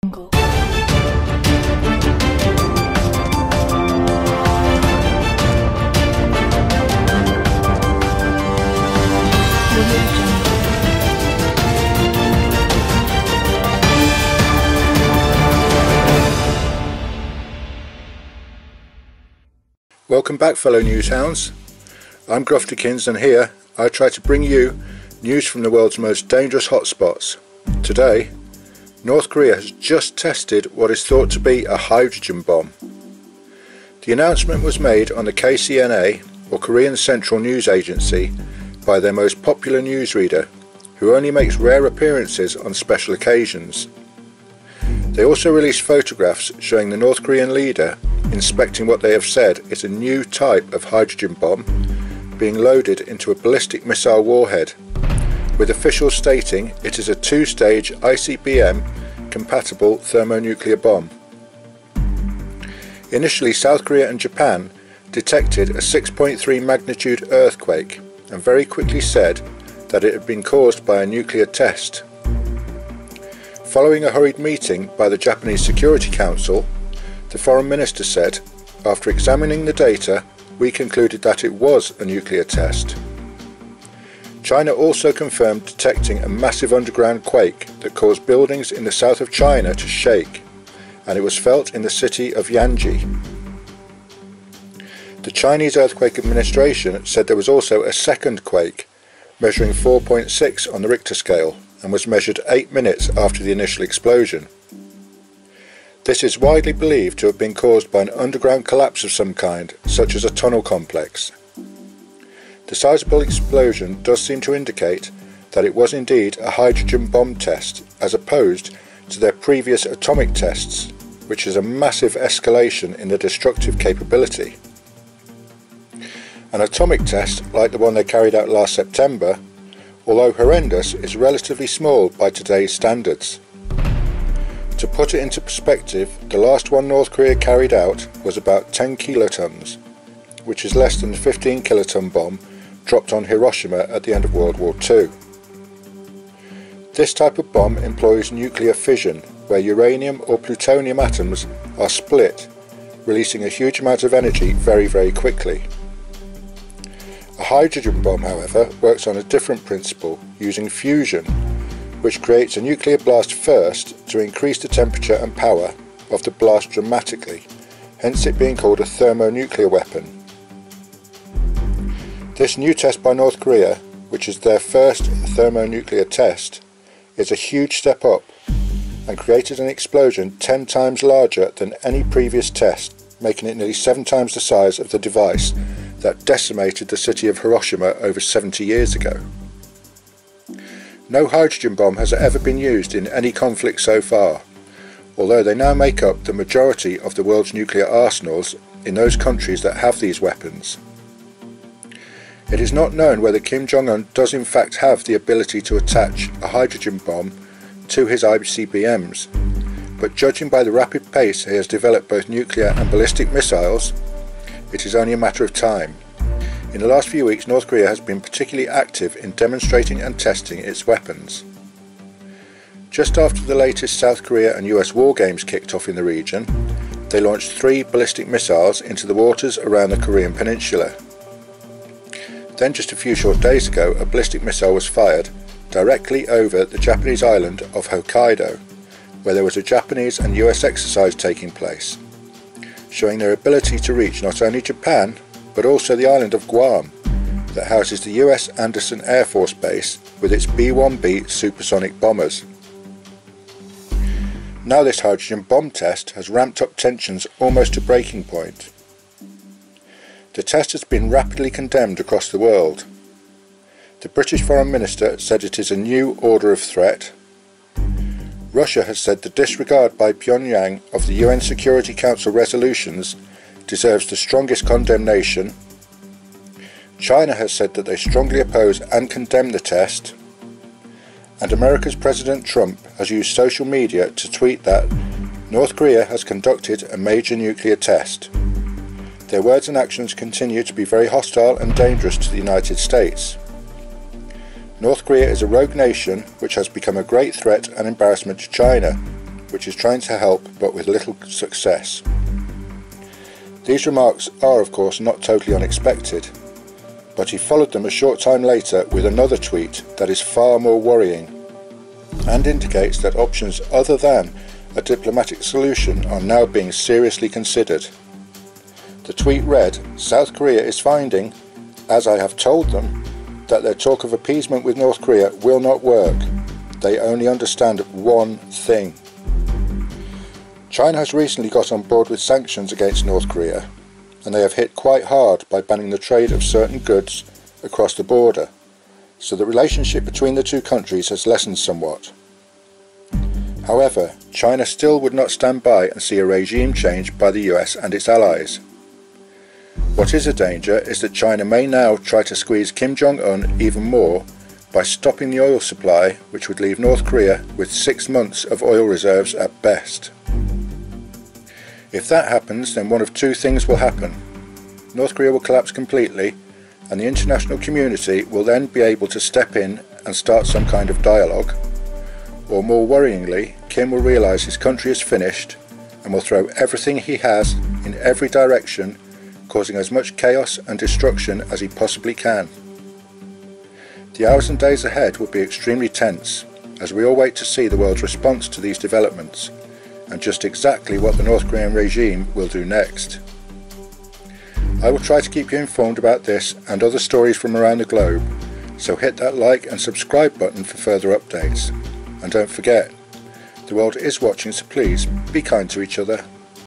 angle. Welcome back, fellow newshounds. I'm Groftikins, and here I try to bring you news from the world's most dangerous hotspots. Today, North Korea has just tested what is thought to be a hydrogen bomb. The announcement was made on the KCNA, or Korean Central News Agency, by their most popular newsreader, who only makes rare appearances on special occasions. They also released photographs showing the North Korean leader inspecting what they have said is a new type of hydrogen bomb being loaded into a ballistic missile warhead, with officials stating it is a two-stage ICBM compatible thermonuclear bomb. Initially, South Korea and Japan detected a 6.3 magnitude earthquake and very quickly said that it had been caused by a nuclear test. Following a hurried meeting by the Japanese Security Council, the foreign minister said, "After examining the data, we concluded that it was a nuclear test." China also confirmed detecting a massive underground quake that caused buildings in the south of China to shake, and it was felt in the city of Yanji. The Chinese Earthquake Administration said there was also a second quake, measuring 4.6 on the Richter scale, and was measured 8 minutes after the initial explosion. This is widely believed to have been caused by an underground collapse of some kind, such as a tunnel complex. The sizable explosion does seem to indicate that it was indeed a hydrogen bomb test, as opposed to their previous atomic tests, which is a massive escalation in the destructive capability. An atomic test, like the one they carried out last September, although horrendous, is relatively small by today's standards. To put it into perspective, the last one North Korea carried out was about 10 kilotons, which is less than the 15 kiloton bomb dropped on Hiroshima at the end of World War II. This type of bomb employs nuclear fission, where uranium or plutonium atoms are split, releasing a huge amount of energy very quickly. A hydrogen bomb, however, works on a different principle, using fusion, which creates a nuclear blast first to increase the temperature and power of the blast dramatically, hence it being called a thermonuclear weapon. This new test by North Korea, which is their first thermonuclear test, is a huge step up and created an explosion 10 times larger than any previous test, making it nearly 7 times the size of the device that decimated the city of Hiroshima over 70 years ago. No hydrogen bomb has ever been used in any conflict so far, although they now make up the majority of the world's nuclear arsenals in those countries that have these weapons. It is not known whether Kim Jong does in fact have the ability to attach a hydrogen bomb to his ICBMs, but judging by the rapid pace he has developed both nuclear and ballistic missiles, it is only a matter of time. In the last few weeks, North Korea has been particularly active in demonstrating and testing its weapons. Just after the latest South Korea and US war games kicked off in the region, they launched 3 ballistic missiles into the waters around the Korean peninsula. Then just a few short days ago, a ballistic missile was fired directly over the Japanese island of Hokkaido, where there was a Japanese and US exercise taking place, showing their ability to reach not only Japan, but also the island of Guam, that houses the US Anderson Air Force Base with its B-1B supersonic bombers. Now this hydrogen bomb test has ramped up tensions almost to breaking point. The test has been rapidly condemned across the world. The British Foreign Minister said it is a new order of threat. Russia has said the disregard by Pyongyang of the UN Security Council resolutions deserves the strongest condemnation. China has said that they strongly oppose and condemn the test. And America's President Trump has used social media to tweet that North Korea has conducted a major nuclear test. Their words and actions continue to be very hostile and dangerous to the United States. North Korea is a rogue nation which has become a great threat and embarrassment to China, which is trying to help but with little success. These remarks are of course not totally unexpected, but he followed them a short time later with another tweet that is far more worrying and indicates that options other than a diplomatic solution are now being seriously considered. The tweet read, "South Korea is finding, as I have told them, that their talk of appeasement with North Korea will not work. They only understand one thing." China has recently got on board with sanctions against North Korea, and they have hit quite hard by banning the trade of certain goods across the border, so the relationship between the two countries has lessened somewhat. However, China still would not stand by and see a regime change by the US and its allies. What is a danger is that China may now try to squeeze Kim Jong-un even more by stopping the oil supply, which would leave North Korea with 6 months of oil reserves at best. If that happens, then one of two things will happen. North Korea will collapse completely, and the international community will then be able to step in and start some kind of dialogue. Or more worryingly, Kim will realise his country is finished and will throw everything he has in every direction, causing as much chaos and destruction as he possibly can. The hours and days ahead will be extremely tense, as we all wait to see the world's response to these developments, and just exactly what the North Korean regime will do next. I will try to keep you informed about this and other stories from around the globe, so hit that like and subscribe button for further updates. And don't forget, the world is watching, so please be kind to each other.